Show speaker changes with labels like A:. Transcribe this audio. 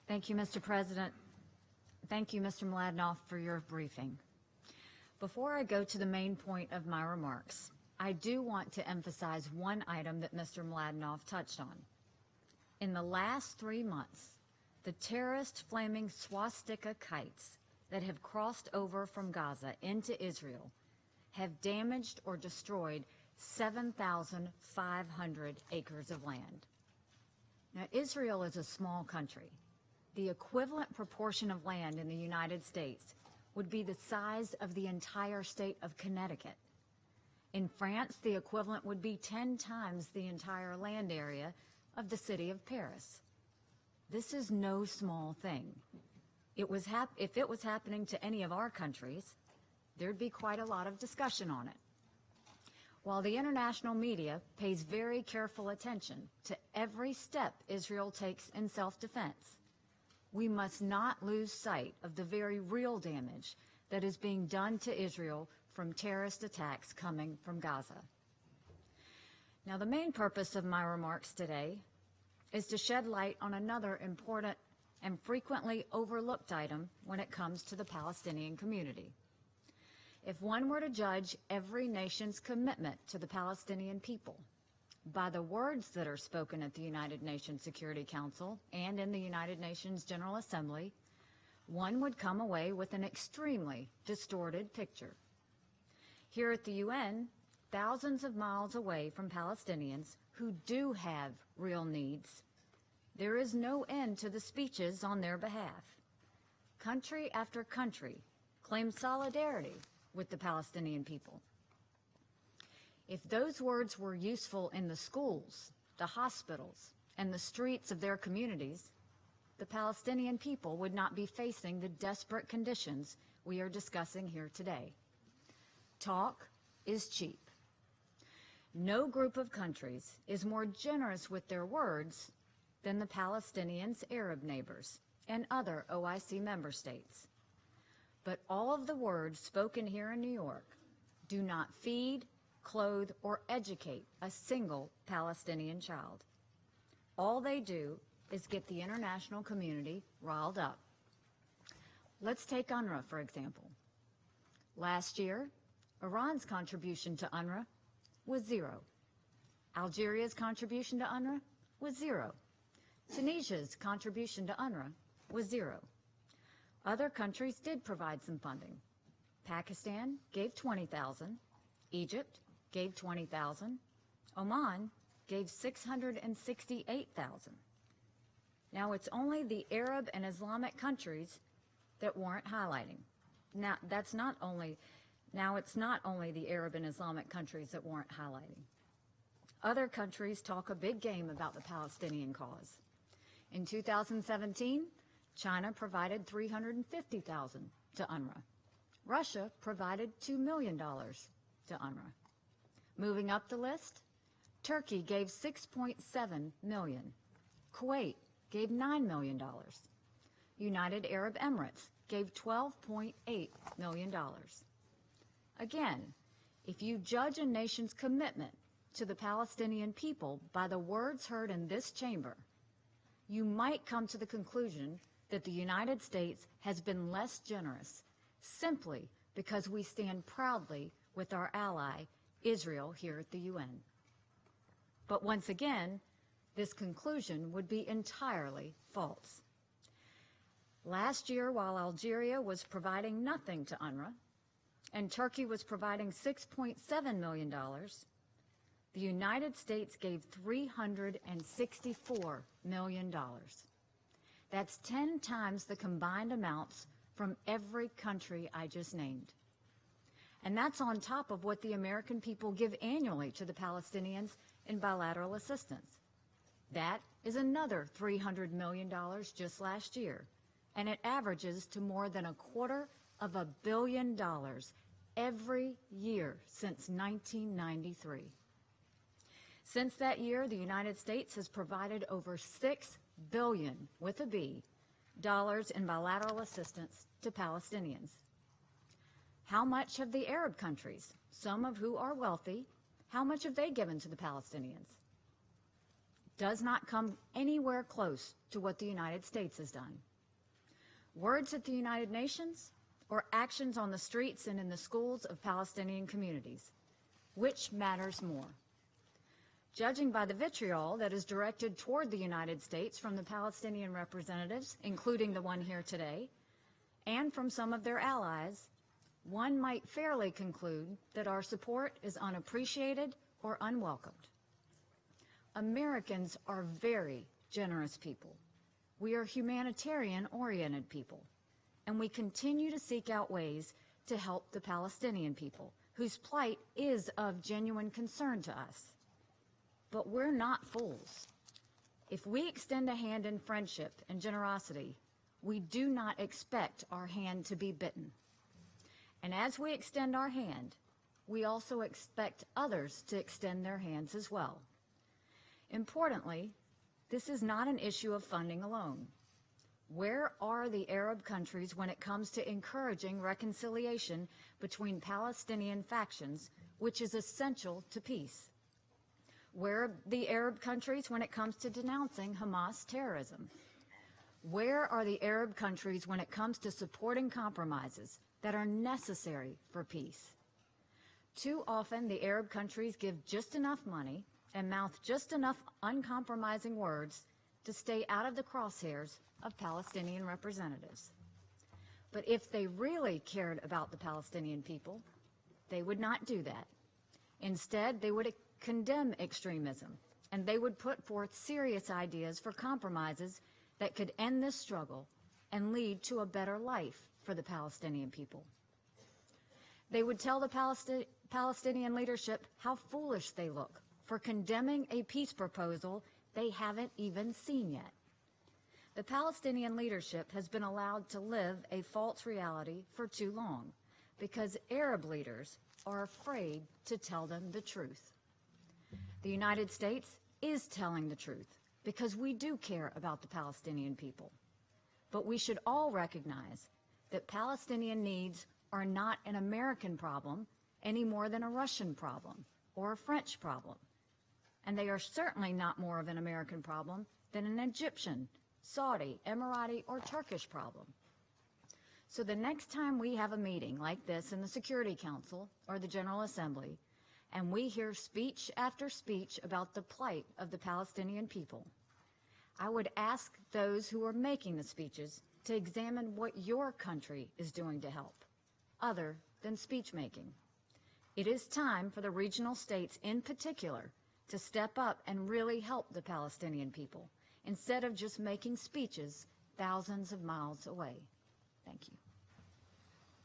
A: Thank you, Mr. President. Thank you, Mr. Mladenoff, for your briefing. Before I go to the main point of my remarks, I do want to emphasize one item that Mr. Mladenoff touched on. In the last 3 months, the terrorist flaming swastika kites that have crossed over from Gaza into Israel have damaged or destroyed 7,500 acres of land. Now, Israel is a small country. The equivalent proportion of land in the United States would be the size of the entire state of Connecticut. In France, the equivalent would be 10 times the entire land area of the city of Paris. This is no small thing. If it was happening to any of our countries, there'd be quite a lot of discussion on it. While the international media pays very careful attention to every step Israel takes in self-defense, we must not lose sight of the very real damage that is being done to Israel from terrorist attacks coming from Gaza. Now, the main purpose of my remarks today is to shed light on another important and frequently overlooked item when it comes to the Palestinian community. If one were to judge every nation's commitment to the Palestinian people by the words that are spoken at the United Nations Security Council and in the United Nations General Assembly, one would come away with an extremely distorted picture. Here at the UN, thousands of miles away from Palestinians who do have real needs, there is no end to the speeches on their behalf. Country after country claims solidarity with the Palestinian people. If those words were useful in the schools, the hospitals, and the streets of their communities, the Palestinian people would not be facing the desperate conditions we are discussing here today. Talk is cheap. No group of countries is more generous with their words than the Palestinians' Arab neighbors and other OIC member states. But all of the words spoken here in New York do not feed, clothe, or educate a single Palestinian child. All they do is get the international community riled up. Let's take UNRWA, for example. Last year, Iran's contribution to UNRWA was 0. Algeria's contribution to UNRWA was 0. Tunisia's contribution to UNRWA was 0. Other countries did provide some funding. Pakistan gave $20,000, Egypt gave $20,000, Oman gave $668,000. Now, it's only the Arab and Islamic countries that warrant highlighting. Now, it's not only the Arab and Islamic countries that warrant highlighting. Other countries talk a big game about the Palestinian cause. In 2017, China provided $350,000 to UNRWA. Russia provided $2 million to UNRWA. Moving up the list, Turkey gave $6.7 million. Kuwait gave $9 million. United Arab Emirates gave $12.8 million. Again, if you judge a nation's commitment to the Palestinian people by the words heard in this chamber, you might come to the conclusion that the United States has been less generous simply because we stand proudly with our ally, Israel, here at the UN. But once again, this conclusion would be entirely false. Last year, while Algeria was providing nothing to UNRWA and Turkey was providing $6.7 million, the United States gave $364 million. That's 10 times the combined amounts from every country I just named. And that's on top of what the American people give annually to the Palestinians in bilateral assistance. That is another $300 million just last year, and it averages to more than $250 million every year since 1993. Since that year, the United States has provided over $6 billion, with a B, dollars in bilateral assistance to Palestinians. How much have the Arab countries, some of who are wealthy, how much have they given to the Palestinians? does not come anywhere close to what the United States has done. Words at the United Nations or actions on the streets and in the schools of Palestinian communities? Which matters more? Judging by the vitriol that is directed toward the United States from the Palestinian representatives, including the one here today, and from some of their allies, one might fairly conclude that our support is unappreciated or unwelcomed. Americans are very generous people. We are humanitarian-oriented people, and we continue to seek out ways to help the Palestinian people, whose plight is of genuine concern to us. But we're not fools. If we extend a hand in friendship and generosity, we do not expect our hand to be bitten. And as we extend our hand, we also expect others to extend their hands as well. Importantly, this is not an issue of funding alone. Where are the Arab countries when it comes to encouraging reconciliation between Palestinian factions, which is essential to peace? Where are the Arab countries when it comes to denouncing Hamas terrorism? Where are the Arab countries when it comes to supporting compromises that are necessary for peace? Too often, the Arab countries give just enough money and mouth just enough uncompromising words to stay out of the crosshairs of Palestinian representatives. But if they really cared about the Palestinian people, they would not do that. Instead, they would condemn extremism, and they would put forth serious ideas for compromises that could end this struggle and lead to a better life for the Palestinian people. They would tell the Palestinian leadership how foolish they look for condemning a peace proposal they haven't even seen yet. The Palestinian leadership has been allowed to live a false reality for too long because Arab leaders are afraid to tell them the truth. The United States is telling the truth because we do care about the Palestinian people. But we should all recognize that Palestinian needs are not an American problem any more than a Russian problem or a French problem. And they are certainly not more of an American problem than an Egyptian, Saudi, Emirati, or Turkish problem. So the next time we have a meeting like this in the Security Council or the General Assembly, and we hear speech after speech about the plight of the Palestinian people, I would ask those who are making the speeches to examine what your country is doing to help, other than speech making. It is time for the regional states in particular to step up and really help the Palestinian people, instead of just making speeches thousands of miles away. Thank you.